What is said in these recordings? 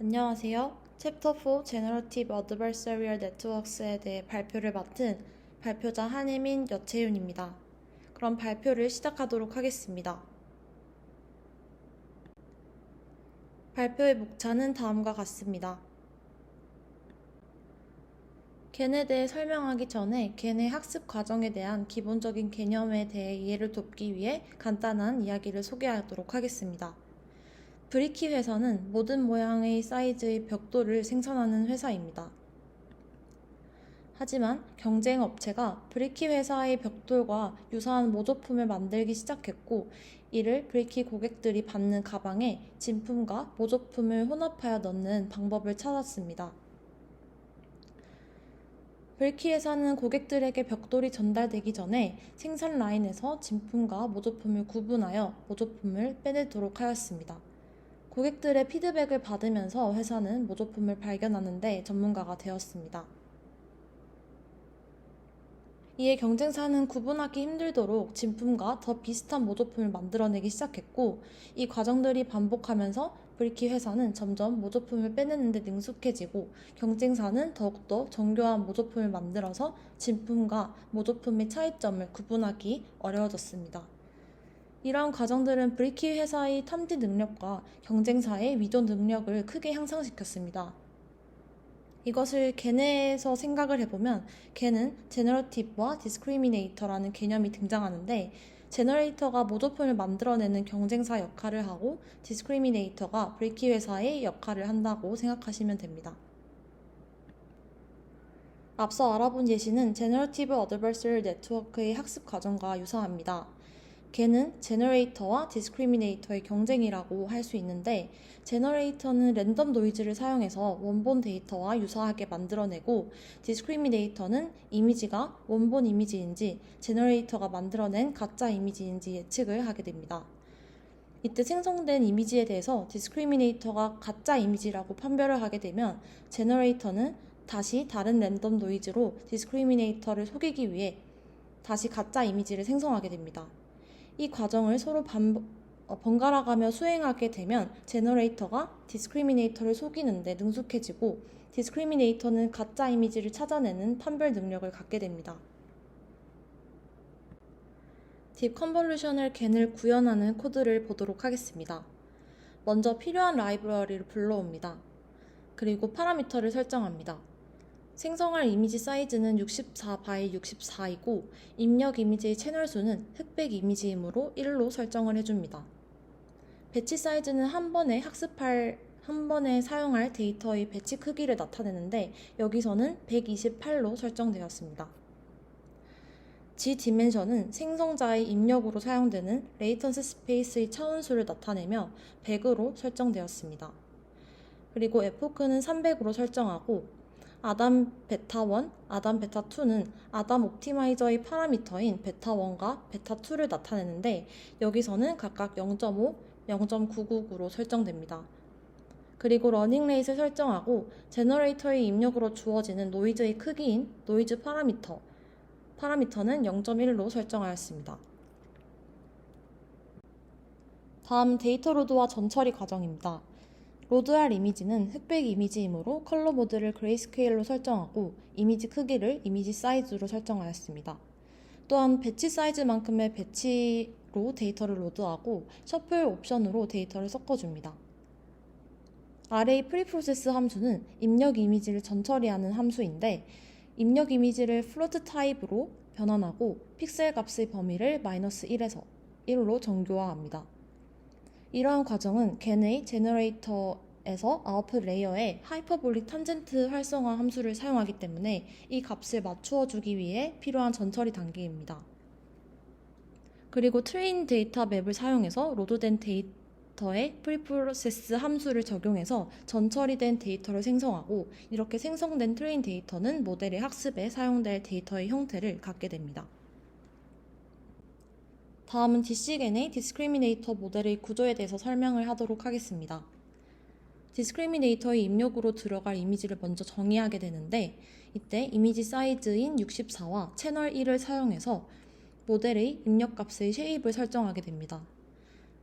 안녕하세요. 챕터 4 Generative Adversarial Networks에 대해 발표를 맡은 발표자 한혜민, 여채윤입니다. 그럼 발표를 시작하도록 하겠습니다. 발표의 목차는 다음과 같습니다. 겐에 대해 설명하기 전에 겐의 학습 과정에 대한 기본적인 개념에 대해 이해를 돕기 위해 간단한 이야기를 소개하도록 하겠습니다. 브리키 회사는 모든 모양의 사이즈의 벽돌을 생산하는 회사입니다. 하지만 경쟁 업체가 브리키 회사의 벽돌과 유사한 모조품을 만들기 시작했고, 이를 브리키 고객들이 받는 가방에 진품과 모조품을 혼합하여 넣는 방법을 찾았습니다. 브리키 회사는 고객들에게 벽돌이 전달되기 전에 생산 라인에서 진품과 모조품을 구분하여 모조품을 빼내도록 하였습니다. 고객들의 피드백을 받으면서 회사는 모조품을 발견하는 데 전문가가 되었습니다. 이에 경쟁사는 구분하기 힘들도록 진품과 더 비슷한 모조품을 만들어내기 시작했고, 이 과정들이 반복하면서 브리키 회사는 점점 모조품을 빼내는 데 능숙해지고, 경쟁사는 더욱더 정교한 모조품을 만들어서 진품과 모조품의 차이점을 구분하기 어려워졌습니다. 이러한 과정들은 브리키 회사의 탐지 능력과 경쟁사의 위조 능력을 크게 향상시켰습니다. 이것을 겐에서 생각을 해보면 겐은 제너러티브와 디스크리미네이터라는 개념이 등장하는데, 제너레이터가 모조품을 만들어내는 경쟁사 역할을 하고 디스크리미네이터가 브리키 회사의 역할을 한다고 생각하시면 됩니다. 앞서 알아본 예시는 제너러티브 어드버서리 네트워크의 학습 과정과 유사합니다. 겐은 제너레이터와 디스크리미네이터의 경쟁이라고 할 수 있는데, 제너레이터는 랜덤 노이즈를 사용해서 원본 데이터와 유사하게 만들어내고, 디스크리미네이터는 이미지가 원본 이미지인지 제너레이터가 만들어낸 가짜 이미지인지 예측을 하게 됩니다. 이때 생성된 이미지에 대해서 디스크리미네이터가 가짜 이미지라고 판별을 하게 되면, 제너레이터는 다시 다른 랜덤 노이즈로 디스크리미네이터를 속이기 위해 다시 가짜 이미지를 생성하게 됩니다. 이 과정을 서로 번갈아가며 수행하게 되면 제너레이터가 디스크리미네이터를 속이는데 능숙해지고, 디스크리미네이터는 가짜 이미지를 찾아내는 판별 능력을 갖게 됩니다. 딥 컨볼루셔널 겐을 구현하는 코드를 보도록 하겠습니다. 먼저 필요한 라이브러리를 불러옵니다. 그리고 파라미터를 설정합니다. 생성할 이미지 사이즈는 64by 64이고 입력 이미지의 채널 수는 흑백 이미지이므로 1로 설정을 해줍니다. 배치 사이즈는 한 번에 사용할 데이터의 배치 크기를 나타내는데, 여기서는 128로 설정되었습니다. G디멘션은 생성자의 입력으로 사용되는 레이턴스 스페이스의 차원수를 나타내며 100으로 설정되었습니다. 그리고 에포크는 300으로 설정하고, 아담 베타1, 아담 베타2는 아담 옵티마이저의 파라미터인 베타1과 베타2를 나타내는데, 여기서는 각각 0.5, 0.999로 설정됩니다. 그리고 러닝 레이트를 설정하고, 제너레이터의 입력으로 주어지는 노이즈의 크기인 노이즈 파라미터는 0.1로 설정하였습니다. 다음 데이터 로드와 전처리 과정입니다. 로드할 이미지는 흑백 이미지이므로 컬러 모드를 그레이스케일로 설정하고 이미지 크기를 이미지 사이즈로 설정하였습니다. 또한 배치 사이즈만큼의 배치로 데이터를 로드하고 셔플 옵션으로 데이터를 섞어줍니다. array 프리프로세스 함수는 입력 이미지를 전처리하는 함수인데, 입력 이미지를 플로트 타입으로 변환하고 픽셀 값의 범위를 -1에서 1로 정교화합니다. 이러한 과정은 겐의 제너레이터에서 아웃풋 레이어에 하이퍼볼릭 탄젠트 활성화 함수를 사용하기 때문에 이 값을 맞추어 주기 위해 필요한 전처리 단계입니다. 그리고 트레인 데이터 맵을 사용해서 로드된 데이터에 프리프로세스 함수를 적용해서 전처리된 데이터를 생성하고, 이렇게 생성된 트레인 데이터는 모델의 학습에 사용될 데이터의 형태를 갖게 됩니다. 다음은 DC겐의 디스크리미네이터 모델의 구조에 대해서 설명을 하도록 하겠습니다. 디스크리미네이터의 입력으로 들어갈 이미지를 먼저 정의하게 되는데, 이때 이미지 사이즈인 64와 채널 1을 사용해서 모델의 입력값의 쉐입을 설정하게 됩니다.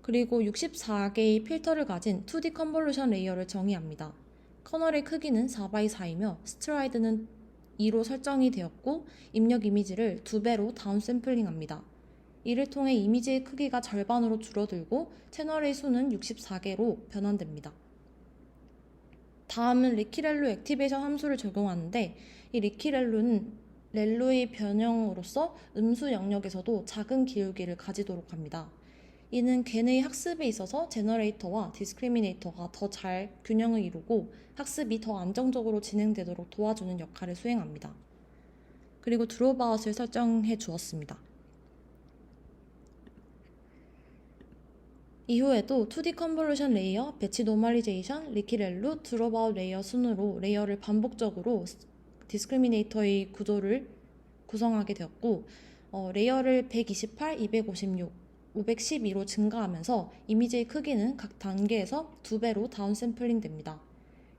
그리고 64개의 필터를 가진 2D 컨볼루션 레이어를 정의합니다. 커널의 크기는 4x4이며 스트라이드는 2로 설정이 되었고 입력 이미지를 2배로 다운샘플링합니다. 이를 통해 이미지의 크기가 절반으로 줄어들고 채널의 수는 64개로 변환됩니다. 다음은 리키렐로 액티베이션 함수를 적용하는데 이 리키렐로는 렐로의 변형으로서 음수 영역에서도 작은 기울기를 가지도록 합니다. 이는 걔네의 학습에 있어서 제너레이터와 디스크리미네이터가 더 잘 균형을 이루고 학습이 더 안정적으로 진행되도록 도와주는 역할을 수행합니다. 그리고 드롭아웃을 설정해 주었습니다. 이후에도 2D 컨볼루션 레이어, 배치 노멀리제이션, 리키렐로, 드롭아웃 레이어 순으로 레이어를 반복적으로 디스크리미네이터의 구조를 구성하게 되었고 레이어를 128, 256, 512로 증가하면서 이미지의 크기는 각 단계에서 2배로 다운샘플링 됩니다.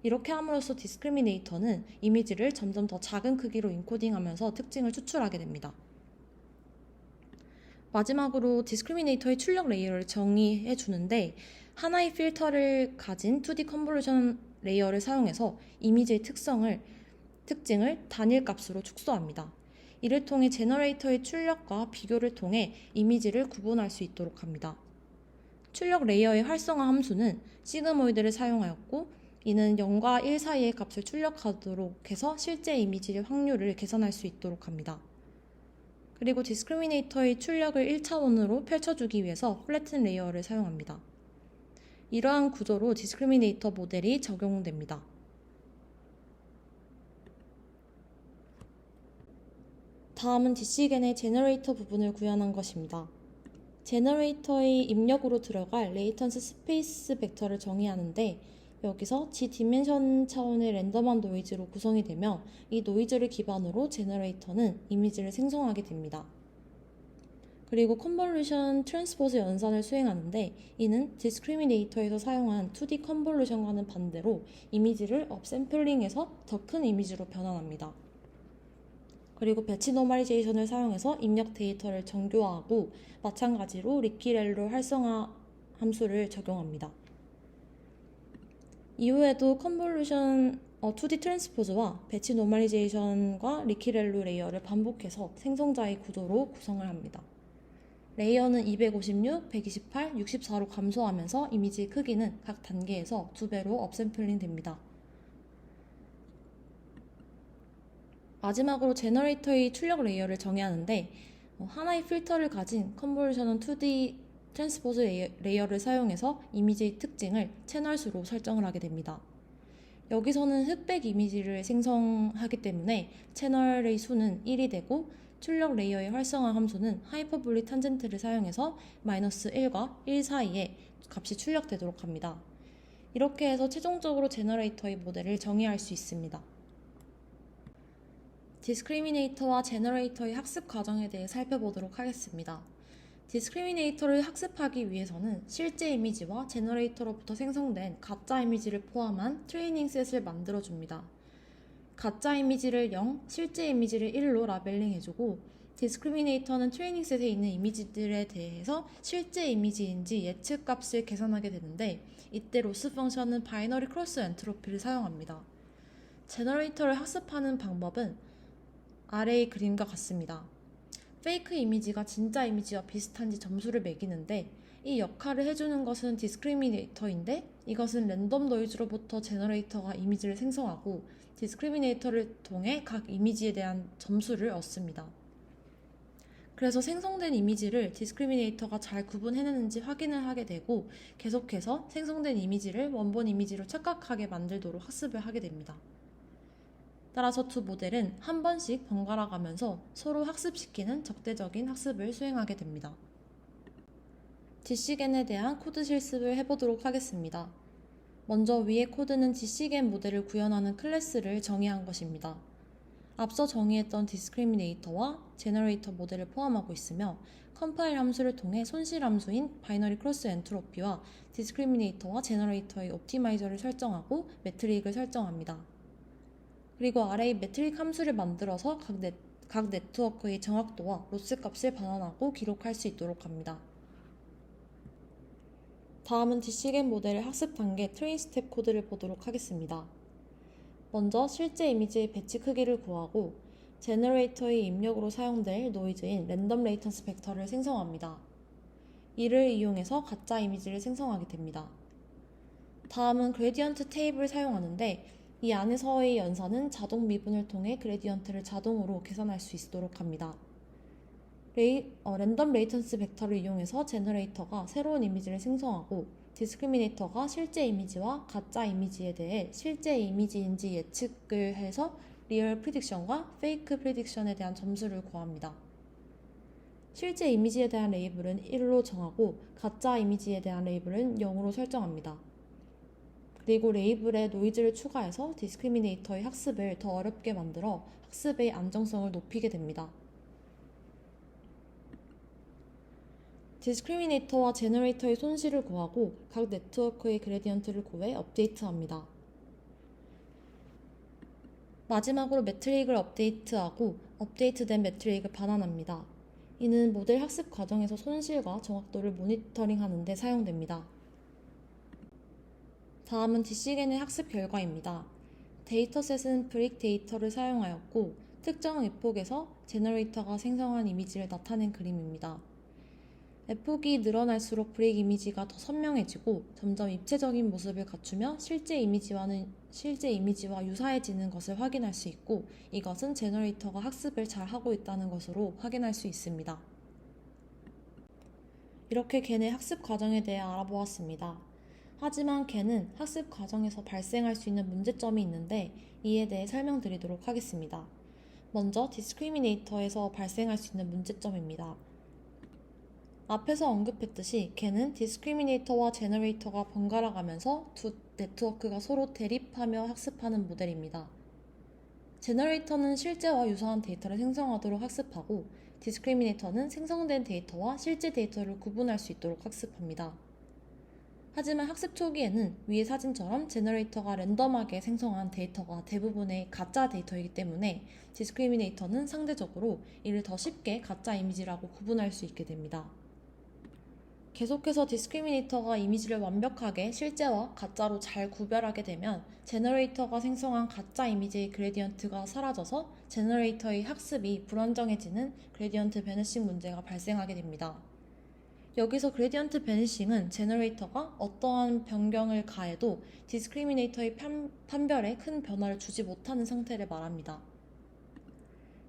이렇게 함으로써 디스크리미네이터는 이미지를 점점 더 작은 크기로 인코딩하면서 특징을 추출하게 됩니다. 마지막으로 디스크리미네이터의 출력 레이어를 정의해 주는데 하나의 필터를 가진 2D 컨볼루션 레이어를 사용해서 이미지의 특징을 단일 값으로 축소합니다. 이를 통해 제너레이터의 출력과 비교를 통해 이미지를 구분할 수 있도록 합니다. 출력 레이어의 활성화 함수는 시그모이드를 사용하였고 이는 0과 1 사이의 값을 출력하도록 해서 실제 이미지의 확률을 계산할 수 있도록 합니다. 그리고 디스크리미네이터의 출력을 1차원으로 펼쳐주기 위해서 플래튼 레이어를 사용합니다. 이러한 구조로 디스크리미네이터 모델이 적용됩니다. 다음은 디시겐의 제너레이터 부분을 구현한 것입니다. 제너레이터의 입력으로 들어갈 레이턴스 스페이스 벡터를 정의하는데 여기서 G 디멘션 차원의 랜덤한 노이즈로 구성이 되며 이 노이즈를 기반으로 제너레이터는 이미지를 생성하게 됩니다. 그리고 컨볼루션 트랜스포즈 연산을 수행하는데 이는 디스크리미네이터에서 사용한 2D 컨볼루션과는 반대로 이미지를 업샘플링해서 더 큰 이미지로 변환합니다. 그리고 배치 노멀리제이션을 사용해서 입력 데이터를 정교화하고 마찬가지로 리키렐로 활성화 함수를 적용합니다. 이후에도 컨볼루션 2D 트랜스포즈와 배치 노멀리제이션과 리키렐로 레이어를 반복해서 생성자의 구조로 구성을 합니다. 레이어는 256, 128, 64로 감소하면서 이미지의 크기는 각 단계에서 2배로 업샘플링 됩니다. 마지막으로 제너레이터의 출력 레이어를 정의하는데 하나의 필터를 가진 컨볼루션은 2D 트랜스포즈 레이어를 사용해서 이미지의 특징을 채널수로 설정을 하게 됩니다. 여기서는 흑백 이미지를 생성하기 때문에 채널의 수는 1이 되고 출력 레이어의 활성화 함수는 하이퍼볼릭 탄젠트를 사용해서 -1과 1 사이에 값이 출력되도록 합니다. 이렇게 해서 최종적으로 제너레이터의 모델을 정의할 수 있습니다. 디스크리미네이터와 제너레이터의 학습 과정에 대해 살펴보도록 하겠습니다. 디스크리미네이터를 학습하기 위해서는 실제 이미지와 제너레이터로부터 생성된 가짜 이미지를 포함한 트레이닝 셋을 만들어줍니다. 가짜 이미지를 0, 실제 이미지를 1로 라벨링해주고 디스크리미네이터는 트레이닝 셋에 있는 이미지들에 대해서 실제 이미지인지 예측 값을 계산하게 되는데 이때 로스 펑션은 바이너리 크로스 엔트로피를 사용합니다. 제너레이터를 학습하는 방법은 아래의 그림과 같습니다. 페이크 이미지가 진짜 이미지와 비슷한지 점수를 매기는데 이 역할을 해주는 것은 디스크리미네이터인데 이것은 랜덤 노이즈로부터 제너레이터가 이미지를 생성하고 디스크리미네이터를 통해 각 이미지에 대한 점수를 얻습니다. 그래서 생성된 이미지를 디스크리미네이터가 잘 구분해내는지 확인을 하게 되고 계속해서 생성된 이미지를 원본 이미지로 착각하게 만들도록 학습을 하게 됩니다. 따라서 두 모델은 한 번씩 번갈아 가면서 서로 학습시키는 적대적인 학습을 수행하게 됩니다. 디시겐에 대한 코드 실습을 해보도록 하겠습니다. 먼저 위의 코드는 디시겐 모델을 구현하는 클래스를 정의한 것입니다. 앞서 정의했던 디스크리미네이터와 제너레이터 모델을 포함하고 있으며 컴파일 함수를 통해 손실 함수인 바이너리 크로스 엔트로피와 디스크리미네이터와 제너레이터의 옵티마이저를 설정하고 매트릭을 설정합니다. 그리고 아래의 매트릭 함수를 만들어서 각 네트워크의 정확도와 로스 값을 반환하고 기록할 수 있도록 합니다. 다음은 디시겐 모델의 학습 단계 트레인 스텝 코드를 보도록 하겠습니다. 먼저 실제 이미지의 배치 크기를 구하고 제너레이터의 입력으로 사용될 노이즈인 랜덤 레이턴스 벡터를 생성합니다. 이를 이용해서 가짜 이미지를 생성하게 됩니다. 다음은 그레디언트 테이블을 사용하는데 이 안에서의 연산은 자동 미분을 통해 그레디언트를 자동으로 계산할 수 있도록 합니다. 랜덤 레이턴스 벡터를 이용해서 제너레이터가 새로운 이미지를 생성하고 디스크리미네이터가 실제 이미지와 가짜 이미지에 대해 실제 이미지인지 예측을 해서 리얼 프리딕션과 페이크 프리딕션에 대한 점수를 구합니다. 실제 이미지에 대한 레이블은 1로 정하고 가짜 이미지에 대한 레이블은 0으로 설정합니다. 그리고 레이블에 노이즈를 추가해서 디스크리미네이터의 학습을 더 어렵게 만들어 학습의 안정성을 높이게 됩니다. 디스크리미네이터와 제너레이터의 손실을 구하고 각 네트워크의 그레디언트를 구해 업데이트합니다. 마지막으로 매트릭을 업데이트하고 업데이트된 매트릭을 반환합니다. 이는 모델 학습 과정에서 손실과 정확도를 모니터링하는 데 사용됩니다. 다음은 디시겐의 학습 결과입니다. 데이터셋은 브릭 데이터를 사용하였고 특정 에폭에서 제너레이터가 생성한 이미지를 나타낸 그림입니다. 에폭이 늘어날수록 브릭 이미지가 더 선명해지고 점점 입체적인 모습을 갖추며 실제 이미지와 유사해지는 것을 확인할 수 있고 이것은 제너레이터가 학습을 잘 하고 있다는 것으로 확인할 수 있습니다. 이렇게 겐의 학습 과정에 대해 알아보았습니다. 하지만 겐은 학습 과정에서 발생할 수 있는 문제점이 있는데 이에 대해 설명드리도록 하겠습니다. 먼저 디스크리미네이터에서 발생할 수 있는 문제점입니다. 앞에서 언급했듯이 겐은 디스크리미네이터와 제너레이터가 번갈아 가면서 두 네트워크가 서로 대립하며 학습하는 모델입니다. 제너레이터는 실제와 유사한 데이터를 생성하도록 학습하고 디스크리미네이터는 생성된 데이터와 실제 데이터를 구분할 수 있도록 학습합니다. 하지만 학습 초기에는 위의 사진처럼 제너레이터가 랜덤하게 생성한 데이터가 대부분의 가짜 데이터이기 때문에 디스크리미네이터는 상대적으로 이를 더 쉽게 가짜 이미지라고 구분할 수 있게 됩니다. 계속해서 디스크리미네이터가 이미지를 완벽하게 실제와 가짜로 잘 구별하게 되면 제너레이터가 생성한 가짜 이미지의 그레디언트가 사라져서 제너레이터의 학습이 불안정해지는 그레디언트 베니싱 문제가 발생하게 됩니다. 여기서 그레디언트 베니싱은 제너레이터가 어떠한 변경을 가해도 디스크리미네이터의 판별에 큰 변화를 주지 못하는 상태를 말합니다.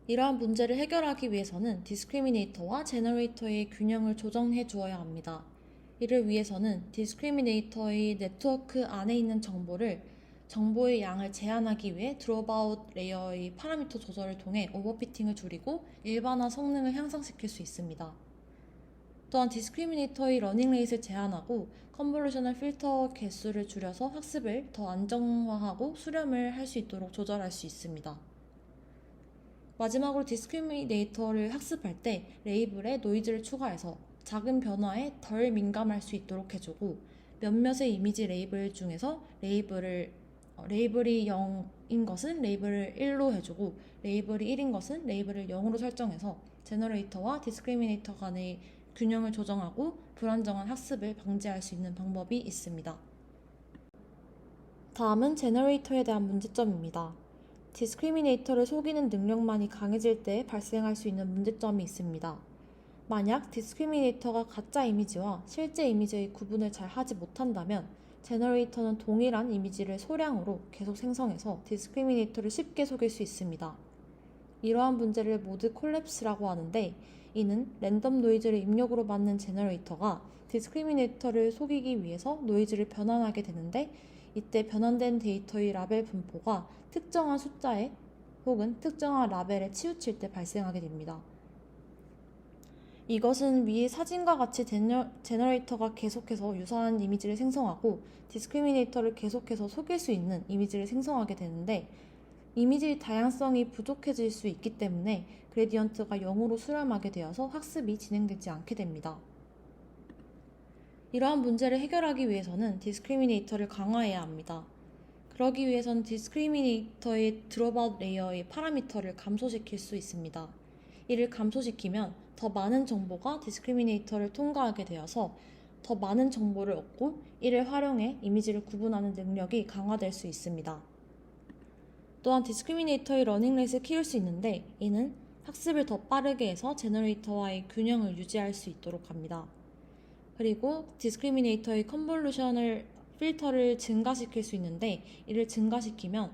이러한 문제를 해결하기 위해서는 디스크리미네이터와 제너레이터의 균형을 조정해 주어야 합니다. 이를 위해서는 디스크리미네이터의 네트워크 안에 있는 정보의 양을 제한하기 위해 드롭아웃 레이어의 파라미터 조절을 통해 오버피팅을 줄이고 일반화 성능을 향상시킬 수 있습니다. 또한 디스크리미네이터의 러닝 레이트를 제한하고 컨볼루셔널 필터 개수를 줄여서 학습을 더 안정화하고 수렴을 할 수 있도록 조절할 수 있습니다. 마지막으로 디스크리미네이터를 학습할 때 레이블에 노이즈를 추가해서 작은 변화에 덜 민감할 수 있도록 해주고 몇몇의 이미지 레이블 중에서 레이블이 0인 것은 레이블을 1로 해주고 레이블이 1인 것은 레이블을 0으로 설정해서 제너레이터와 디스크리미네이터 간의 균형을 조정하고 불안정한 학습을 방지할 수 있는 방법이 있습니다. 다음은 제너레이터에 대한 문제점입니다. 디스크리미네이터를 속이는 능력만이 강해질 때 발생할 수 있는 문제점이 있습니다. 만약 디스크리미네이터가 가짜 이미지와 실제 이미지의 구분을 잘 하지 못한다면 제너레이터는 동일한 이미지를 소량으로 계속 생성해서 디스크리미네이터를 쉽게 속일 수 있습니다. 이러한 문제를 모드 콜랩스라고 하는데 이는 랜덤 노이즈를 입력으로 받는 제너레이터가 디스크리미네이터를 속이기 위해서 노이즈를 변환하게 되는데 이때 변환된 데이터의 라벨 분포가 특정한 숫자에 혹은 특정한 라벨에 치우칠 때 발생하게 됩니다. 이것은 위의 사진과 같이 제너레이터가 계속해서 유사한 이미지를 생성하고 디스크리미네이터를 계속해서 속일 수 있는 이미지를 생성하게 되는데 이미지 다양성이 부족해질 수 있기 때문에 그레디언트가 0으로 수렴하게 되어서 학습이 진행되지 않게 됩니다. 이러한 문제를 해결하기 위해서는 디스크리미네이터를 강화해야 합니다. 그러기 위해서는 디스크리미네이터의 드롭아웃 레이어의 파라미터를 감소시킬 수 있습니다. 이를 감소시키면 더 많은 정보가 디스크리미네이터를 통과하게 되어서 더 많은 정보를 얻고 이를 활용해 이미지를 구분하는 능력이 강화될 수 있습니다. 또한 디스크리미네이터의 러닝레이스를 키울 수 있는데 이는 학습을 더 빠르게 해서 제너레이터와의 균형을 유지할 수 있도록 합니다. 그리고 디스크리미네이터의 컨볼루션을 필터를 증가시킬 수 있는데 이를 증가시키면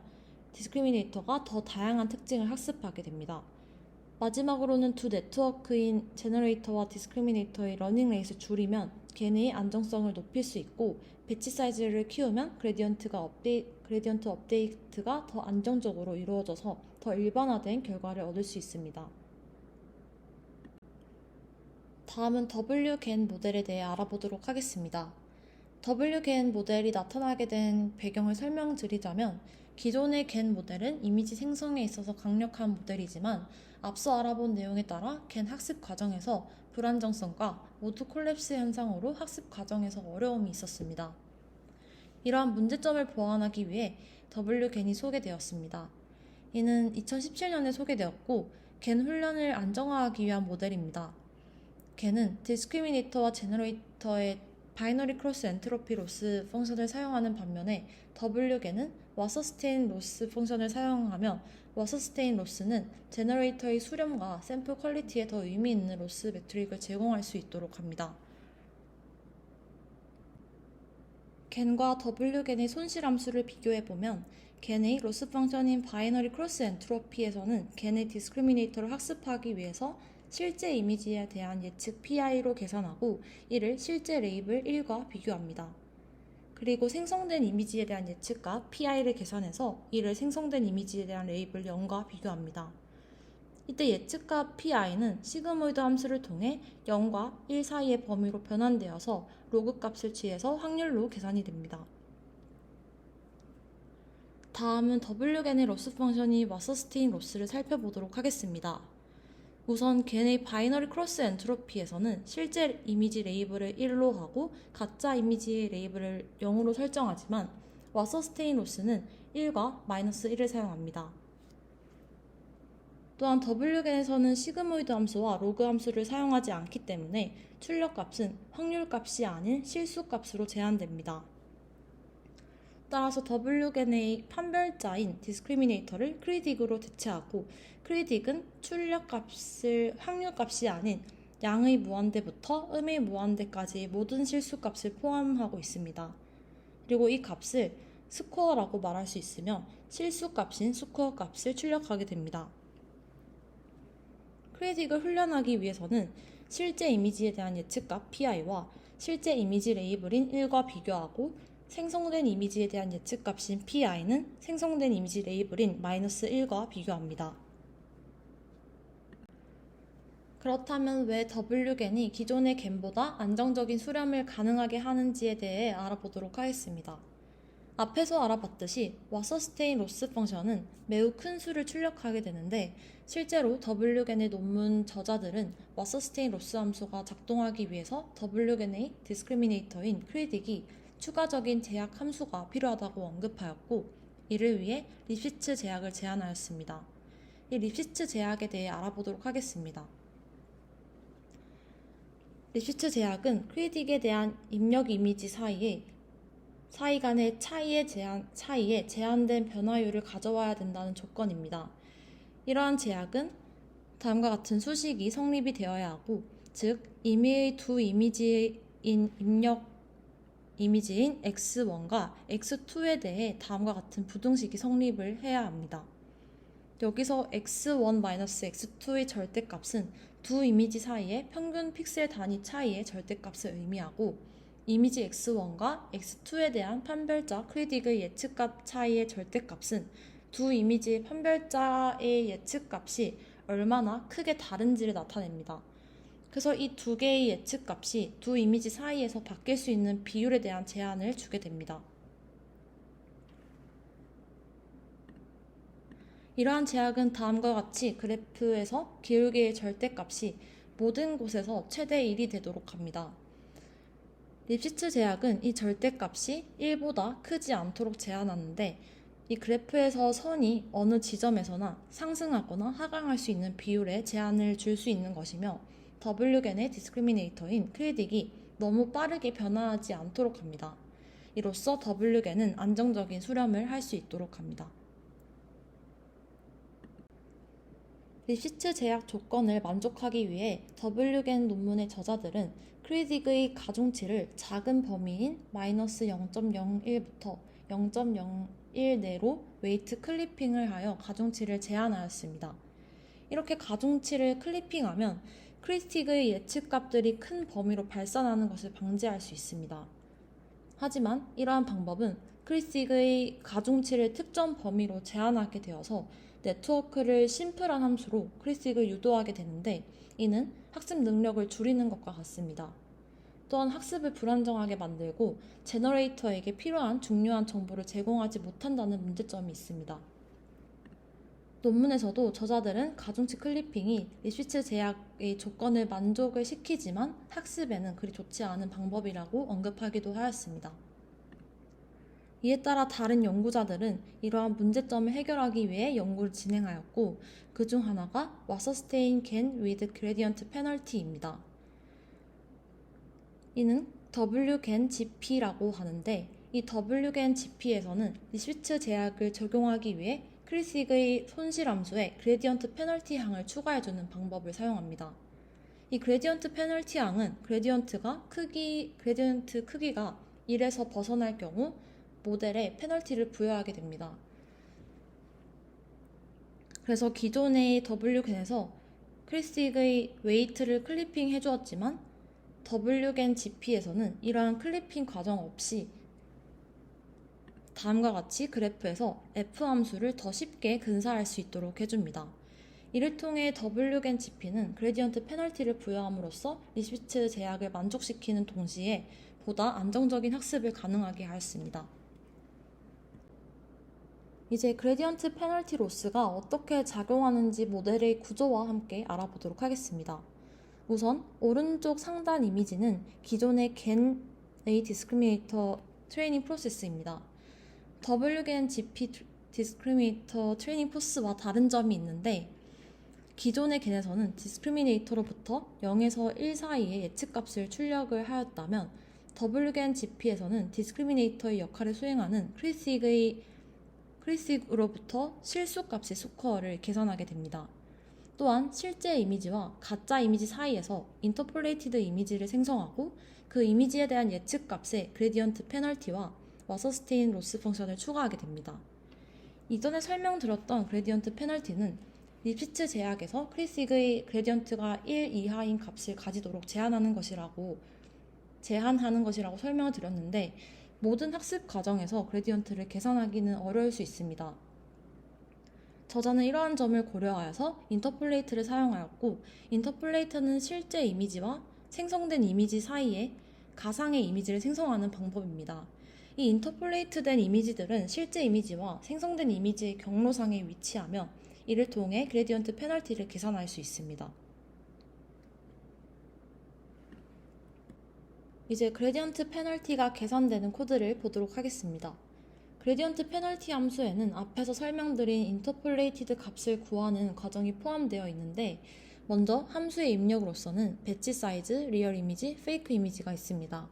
디스크리미네이터가 더 다양한 특징을 학습하게 됩니다. 마지막으로는 두 네트워크인 제너레이터와 디스크리미네이터의 러닝레이스를 줄이면 걔네의 안정성을 높일 수 있고 배치 사이즈를 키우면 그레디언트 업데이트가 더 안정적으로 이루어져서 더 일반화된 결과를 얻을 수 있습니다. 다음은 WGAN 모델에 대해 알아보도록 하겠습니다. WGAN 모델이 나타나게 된 배경을 설명드리자면 기존의 GAN 모델은 이미지 생성에 있어서 강력한 모델이지만 앞서 알아본 내용에 따라 GAN 학습 과정에서 불안정성과 모드 콜랩스 현상으로 학습 과정에서 어려움이 있었습니다. 이러한 문제점을 보완하기 위해 WGAN이 소개되었습니다. 이는 2017년에 소개되었고 GAN 훈련을 안정화하기 위한 모델입니다. GAN은 디스크리미네이터와 제너레이터의 바이너리 크로스 엔트로피 로스 펑션을 사용하는 반면에 WGAN은 와서스테인 로스 펑션을 사용하며 와서스테인 로스는 제너레이터의 수렴과 샘플 퀄리티에 더 의미 있는 로스 매트릭을 제공할 수 있도록 합니다. GAN과 WGAN의 손실 함수를 비교해보면 GAN의 로스 펑션인 바이너리 크로스 엔트로피에서는 GAN의 디스크리미네이터를 학습하기 위해서 실제 이미지에 대한 예측 PI로 계산하고 이를 실제 레이블 1과 비교합니다. 그리고 생성된 이미지에 대한 예측값 PI를 계산해서 이를 생성된 이미지에 대한 레이블 0과 비교합니다. 이때 예측값 PI는 시그모이드 함수를 통해 0과 1 사이의 범위로 변환되어서 로그 값을 취해서 확률로 계산이 됩니다. 다음은 WGAN의 로스 펑션이 와서스테인 로스를 살펴보도록 하겠습니다. 우선 GAN의 바이너리 크로스 엔트로피에서는 실제 이미지 레이블을 1로 하고 가짜 이미지 레이블을 0으로 설정하지만 와서스테인 로스는 1과 -1을 사용합니다. 또한 WGAN에서는 시그모이드 함수와 로그 함수를 사용하지 않기 때문에 출력값은 확률값이 아닌 실수값으로 제한됩니다. 따라서 WGAN의 판별자인 디스크리미네이터를 크리딕으로 대체하고 크리딕은 출력값을 확률값이 아닌 양의 무한대부터 음의 무한대까지 모든 실수값을 포함하고 있습니다. 그리고 이 값을 스코어라고 말할 수 있으며 실수값인 스코어 값을 출력하게 됩니다. 크리딕을 훈련하기 위해서는 실제 이미지에 대한 예측값 PI와 실제 이미지 레이블인 1과 비교하고 생성된 이미지에 대한 예측값인 PI는 생성된 이미지 레이블인 -1과 비교합니다. 그렇다면 왜 WGAN이 기존의 GAN보다 안정적인 수렴을 가능하게 하는지에 대해 알아보도록 하겠습니다. 앞에서 알아봤듯이 와서스테인 로스 펑션은 매우 큰 수를 출력하게 되는데 실제로 WGAN의 논문 저자들은 와서스테인 로스 함수가 작동하기 위해서 WGAN의 디스크리미네이터인 크리딕이 추가적인 제약 함수가 필요하다고 언급하였고 이를 위해 립시츠 제약을 제안하였습니다. 이 립시츠 제약에 대해 알아보도록 하겠습니다. 립시츠 제약은 크리딕에 대한 입력 이미지 사이 간의 차이에 제한된 변화율을 가져와야 된다는 조건입니다. 이러한 제약은 다음과 같은 수식이 성립이 되어야 하고, 즉 임의의 두 이미지인 입력 이미지인 x1과 x2에 대해 다음과 같은 부등식이 성립을 해야 합니다. 여기서 x1-x2의 절대값은 두 이미지 사이의 평균 픽셀 단위 차이의 절대값을 의미하고 이미지 x1과 x2에 대한 판별자 크리딕의 예측값 차이의 절대값은 두 이미지의 판별자의 예측값이 얼마나 크게 다른지를 나타냅니다. 그래서 이 두 개의 예측값이 두 이미지 사이에서 바뀔 수 있는 비율에 대한 제한을 주게 됩니다. 이러한 제약은 다음과 같이 그래프에서 기울기의 절대값이 모든 곳에서 최대 1이 되도록 합니다. 립시츠 제약은 이 절대값이 1보다 크지 않도록 제한하는데 이 그래프에서 선이 어느 지점에서나 상승하거나 하강할 수 있는 비율에 제한을 줄 수 있는 것이며 WGAN의 디스크리미네이터인 크리딕이 너무 빠르게 변화하지 않도록 합니다. 이로써 WGAN은 안정적인 수렴을 할 수 있도록 합니다. 립시츠 제약 조건을 만족하기 위해 WGEN 논문의 저자들은 크리딕의 가중치를 작은 범위인 마이너스 0.01부터 0.01 내로 웨이트 클리핑을 하여 가중치를 제한하였습니다. 이렇게 가중치를 클리핑하면 크리틱의 예측값들이 큰 범위로 발산하는 것을 방지할 수 있습니다. 하지만 이러한 방법은 크리틱의 가중치를 특정 범위로 제한하게 되어서 네트워크를 심플한 함수로 크리틱을 유도하게 되는데 이는 학습 능력을 줄이는 것과 같습니다. 또한 학습을 불안정하게 만들고 제너레이터에게 필요한 중요한 정보를 제공하지 못한다는 문제점이 있습니다. 논문에서도 저자들은 가중치 클리핑이 립시츠 제약의 조건을 만족을 시키지만 학습에는 그리 좋지 않은 방법이라고 언급하기도 하였습니다. 이에 따라 다른 연구자들은 이러한 문제점을 해결하기 위해 연구를 진행하였고 그 중 하나가 와서스테인 겐 with gradient penalty입니다. 이는 WGEN GP라고 하는데 이 WGEN GP에서는 립시츠 제약을 적용하기 위해 크리틱의 손실함수에 그레디언트 페널티 항을 추가해주는 방법을 사용합니다. 이 그레디언트 페널티 항은 그레디언트 크기가 1에서 벗어날 경우 모델에 페널티를 부여하게 됩니다. 그래서 기존의 WGEN에서 크리틱의 웨이트를 클리핑 해주었지만 WGEN GP에서는 이러한 클리핑 과정 없이 다음과 같이 그래프에서 F함수를 더 쉽게 근사할 수 있도록 해줍니다. 이를 통해 WGEN GP는 그레디언트 페널티를 부여함으로써 립시츠 제약을 만족시키는 동시에 보다 안정적인 학습을 가능하게 하였습니다. 이제 그레디언트 페널티 로스가 어떻게 작용하는지 모델의 구조와 함께 알아보도록 하겠습니다. 우선 오른쪽 상단 이미지는 기존의 GEN의 디스크리미네이터 트레이닝 프로세스입니다. WGEN GP 디스크리미네이터 트레이닝 포스와 다른 점이 있는데 기존의 겐에서는 디스크리미네이터로부터 0에서 1 사이의 예측값을 출력을 하였다면 WGEN GP에서는 디스크리미네이터의 역할을 수행하는 크리틱으로부터 실수값의 스코어를 계산하게 됩니다. 또한 실제 이미지와 가짜 이미지 사이에서 인터폴레이티드 이미지를 생성하고 그 이미지에 대한 예측값의 그레디언트 페널티와 와서스테인 로스 펑션을 추가하게 됩니다. 이전에 설명드렸던 그레디언트 페널티는 립시츠 제약에서 크리틱의 그레디언트가 1 이하인 값을 가지도록 제한하는 것이라고 설명을 드렸는데 모든 학습 과정에서 그레디언트를 계산하기는 어려울 수 있습니다. 저자는 이러한 점을 고려하여서 인터폴레이트를 사용하였고 인터폴레이트는 실제 이미지와 생성된 이미지 사이에 가상의 이미지를 생성하는 방법입니다. 이 인터폴레이트된 이미지들은 실제 이미지와 생성된 이미지의 경로상에 위치하며 이를 통해 그레디언트 페널티를 계산할 수 있습니다. 이제 그레디언트 페널티가 계산되는 코드를 보도록 하겠습니다. 그레디언트 페널티 함수에는 앞에서 설명드린 인터폴레이티드 값을 구하는 과정이 포함되어 있는데 먼저 함수의 입력으로서는 배치 사이즈, 리얼 이미지, 페이크 이미지가 있습니다.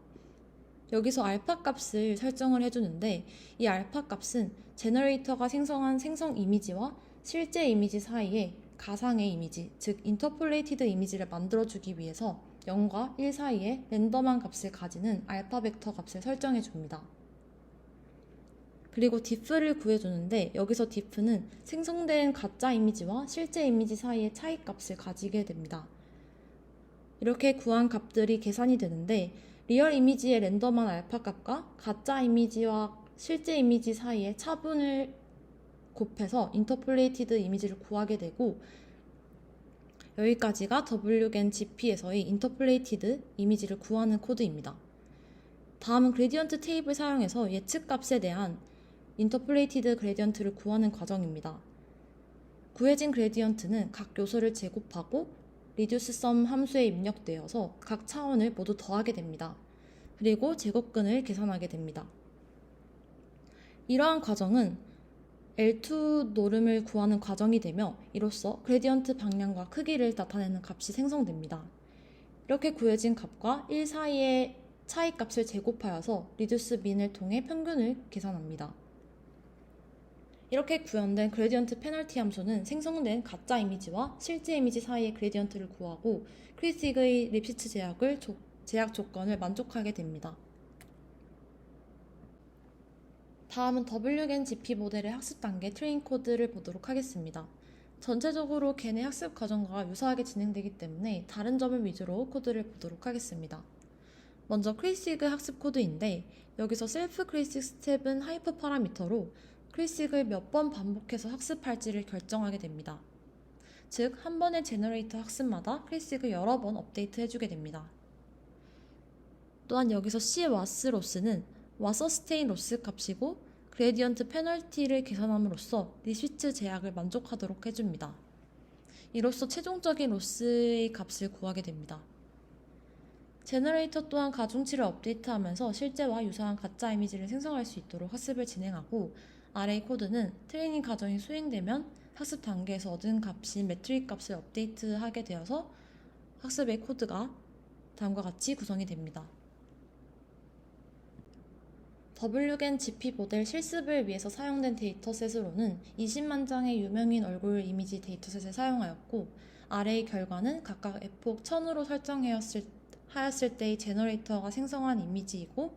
여기서 알파 값을 설정을 해주는데 이 알파 값은 제너레이터가 생성한 생성 이미지와 실제 이미지 사이에 가상의 이미지, 즉 인터폴레이티드 이미지를 만들어주기 위해서 0과 1 사이에 랜덤한 값을 가지는 알파 벡터 값을 설정해 줍니다. 그리고 diff를 구해주는데 여기서 diff는 생성된 가짜 이미지와 실제 이미지 사이의 차이 값을 가지게 됩니다. 이렇게 구한 값들이 계산이 되는데 리얼 이미지의 랜덤한 알파 값과 가짜 이미지와 실제 이미지 사이의 차분을 곱해서 인터폴레이티드 이미지를 구하게 되고 여기까지가 WGEN GP에서의 인터폴레이티드 이미지를 구하는 코드입니다. 다음은 그레디언트 테이블 사용해서 예측값에 대한 인터폴레이티드 그레디언트를 구하는 과정입니다. 구해진 그레디언트는 각 요소를 제곱하고 리듀스 썸 함수에 입력되어서 각 차원을 모두 더하게 됩니다. 그리고 제곱근을 계산하게 됩니다. 이러한 과정은 L2 노름을 구하는 과정이 되며 이로써 그레디언트 방향과 크기를 나타내는 값이 생성됩니다. 이렇게 구해진 값과 1 사이의 차이 값을 제곱하여서 리듀스 민을 통해 평균을 계산합니다. 이렇게 구현된 그레디언트 페널티 함수는 생성된 가짜 이미지와 실제 이미지 사이의 그레디언트를 구하고 크리식의 립시츠 제약 조건을 만족하게 됩니다. 다음은 WGP 모델의 학습 단계 트레인 코드를 보도록 하겠습니다. 전체적으로 걔네 학습 과정과 유사하게 진행되기 때문에 다른 점을 위주로 코드를 보도록 하겠습니다. 먼저 크리시그 학습 코드인데 여기서 셀프 크리식 스텝은 하이퍼 파라미터로 크리식을 몇 번 반복해서 학습할지를 결정하게 됩니다. 즉, 한 번의 제너레이터 학습마다 크리식을 여러 번 업데이트 해주게 됩니다. 또한 여기서 C 와스 로스는 와서스테인 로스 값이고 그레디언트 페널티를 계산함으로써 리시츠 제약을 만족하도록 해줍니다. 이로써 최종적인 로스의 값을 구하게 됩니다. 제너레이터 또한 가중치를 업데이트하면서 실제와 유사한 가짜 이미지를 생성할 수 있도록 학습을 진행하고 아래의 코드는 트레이닝 과정이 수행되면 학습 단계에서 얻은 값인 매트릭 값을 업데이트하게 되어서 학습의 코드가 다음과 같이 구성이 됩니다. WGP 모델 실습을 위해서 사용된 데이터셋으로는 20만 장의 유명인 얼굴 이미지 데이터셋을 사용하였고 아래의 결과는 각각 F폭 1000으로 설정하였을 때의 제너레이터가 생성한 이미지이고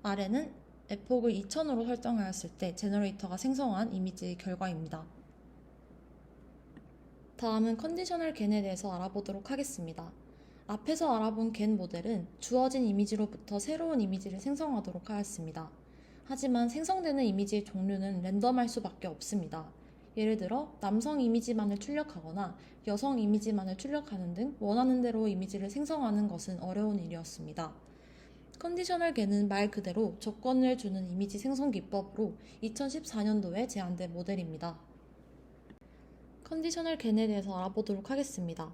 아래는 F폭을 2000으로 설정하였을 때 제너레이터가 생성한 이미지의 결과입니다. 다음은 컨디셔널 겐에 대해서 알아보도록 하겠습니다. 앞에서 알아본 겐 모델은 주어진 이미지로부터 새로운 이미지를 생성하도록 하였습니다. 하지만 생성되는 이미지의 종류는 랜덤할 수밖에 없습니다. 예를 들어 남성 이미지만을 출력하거나 여성 이미지만을 출력하는 등 원하는 대로 이미지를 생성하는 것은 어려운 일이었습니다. 컨디셔널 겐은 말 그대로 조건을 주는 이미지 생성 기법으로 2014년도에 제안된 모델입니다. 컨디셔널 겐에 대해서 알아보도록 하겠습니다.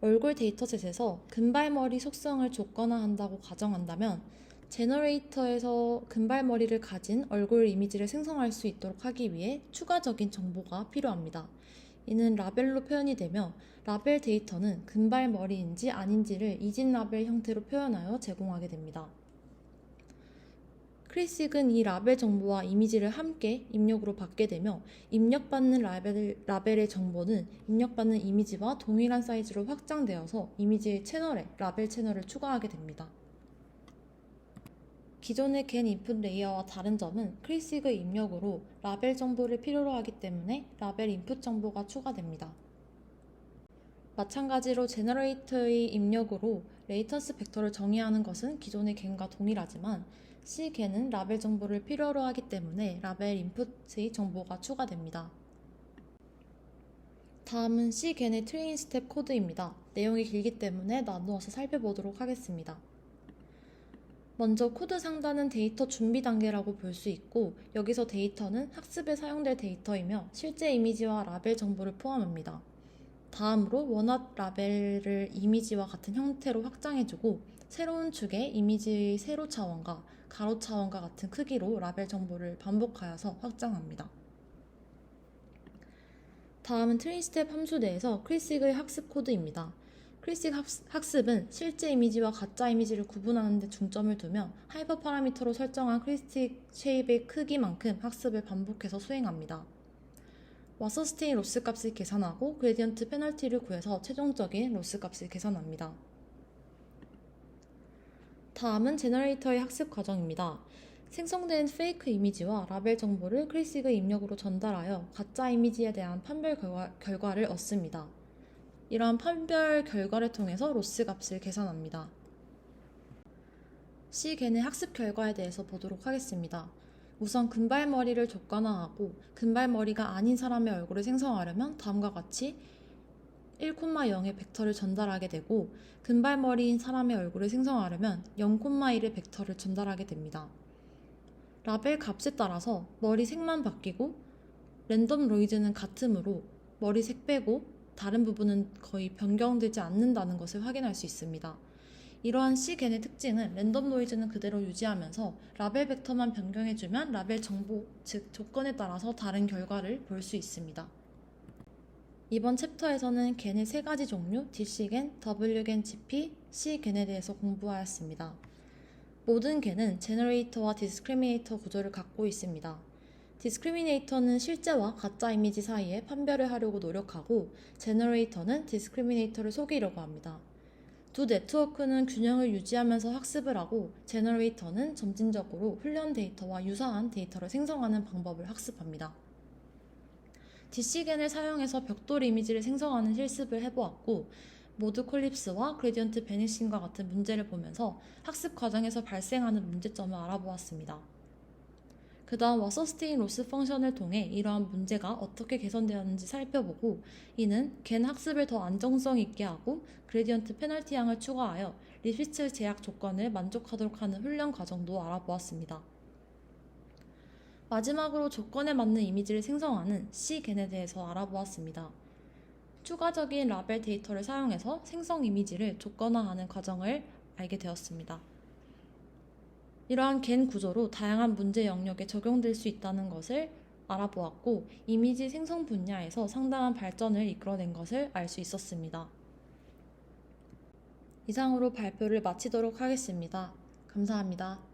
얼굴 데이터셋에서 금발머리 속성을 조건화한다고 가정한다면 제너레이터에서 금발머리를 가진 얼굴 이미지를 생성할 수 있도록 하기 위해 추가적인 정보가 필요합니다. 이는 라벨로 표현이 되며 라벨 데이터는 금발머리인지 아닌지를 이진 라벨 형태로 표현하여 제공하게 됩니다. 크리식은 이 라벨 정보와 이미지를 함께 입력으로 받게 되며 입력받는 라벨의 정보는 입력받는 이미지와 동일한 사이즈로 확장되어서 이미지의 채널에 라벨 채널을 추가하게 됩니다. 기존의 겐 인풋 레이어와 다른 점은 크리식의 입력으로 라벨 정보를 필요로 하기 때문에 라벨 인풋 정보가 추가됩니다. 마찬가지로 제너레이터의 입력으로 레이턴스 벡터를 정의하는 것은 기존의 겐과 동일하지만 C겐은 라벨 정보를 필요로 하기 때문에 라벨 인풋의 정보가 추가됩니다. 다음은 C겐의 트레인 스텝 코드입니다. 내용이 길기 때문에 나누어서 살펴보도록 하겠습니다. 먼저 코드 상단은 데이터 준비 단계라고 볼 수 있고 여기서 데이터는 학습에 사용될 데이터이며 실제 이미지와 라벨 정보를 포함합니다. 다음으로 원합 라벨을 이미지와 같은 형태로 확장해주고 새로운 축에 이미지의 세로 차원과 가로 차원과 같은 크기로 라벨 정보를 반복하여서 확장합니다. 다음은 트레인 스텝 함수 내에서 크리식의 학습 코드입니다. 크리식 학습은 실제 이미지와 가짜 이미지를 구분하는 데 중점을 두며 하이퍼 파라미터로 설정한 크리식 쉐입의 크기만큼 학습을 반복해서 수행합니다. 와서스테인 로스 값을 계산하고 그레디언트 페널티를 구해서 최종적인 로스 값을 계산합니다. 다음은 제너레이터의 학습 과정입니다. 생성된 페이크 이미지와 라벨 정보를 크리식의 입력으로 전달하여 가짜 이미지에 대한 판별 결과를 얻습니다. 이러한 판별 결과를 통해서 로스 값을 계산합니다. C겐의 학습 결과에 대해서 보도록 하겠습니다. 우선 금발머리를 조건화하고 금발머리가 아닌 사람의 얼굴을 생성하려면 다음과 같이 1,0의 벡터를 전달하게 되고 금발머리인 사람의 얼굴을 생성하려면 0,1의 벡터를 전달하게 됩니다. 라벨 값에 따라서 머리 색만 바뀌고 랜덤 노이즈는 같으므로 머리 색 빼고 다른 부분은 거의 변경되지 않는다는 것을 확인할 수 있습니다. 이러한 C겐의 특징은 랜덤 노이즈는 그대로 유지하면서 라벨 벡터만 변경해주면 라벨 정보, 즉 조건에 따라서 다른 결과를 볼 수 있습니다. 이번 챕터에서는 겐의 세 가지 종류, DC겐, WGen GP, C겐에 대해서 공부하였습니다. 모든 겐은 제너레이터와 디스크리미네이터 구조를 갖고 있습니다. 디스크리미네이터는 실제와 가짜 이미지 사이에 판별을 하려고 노력하고, 제너레이터는 디스크리미네이터를 속이려고 합니다. 두 네트워크는 균형을 유지하면서 학습을 하고, 제너레이터는 점진적으로 훈련 데이터와 유사한 데이터를 생성하는 방법을 학습합니다. DC겐을 사용해서 벽돌 이미지를 생성하는 실습을 해보았고, 모드 콜립스와 그레디언트 베니싱과 같은 문제를 보면서 학습 과정에서 발생하는 문제점을 알아보았습니다. 그 다음 워서스테인 로스 펑션을 통해 이러한 문제가 어떻게 개선되었는지 살펴보고, 이는 겐 학습을 더 안정성 있게 하고 그레디언트 페널티 양을 추가하여 리피츠 제약 조건을 만족하도록 하는 훈련 과정도 알아보았습니다. 마지막으로 조건에 맞는 이미지를 생성하는 C겐에 대해서 알아보았습니다. 추가적인 라벨 데이터를 사용해서 생성 이미지를 조건화하는 과정을 알게 되었습니다. 이러한 겐 구조로 다양한 문제 영역에 적용될 수 있다는 것을 알아보았고, 이미지 생성 분야에서 상당한 발전을 이끌어낸 것을 알 수 있었습니다. 이상으로 발표를 마치도록 하겠습니다. 감사합니다.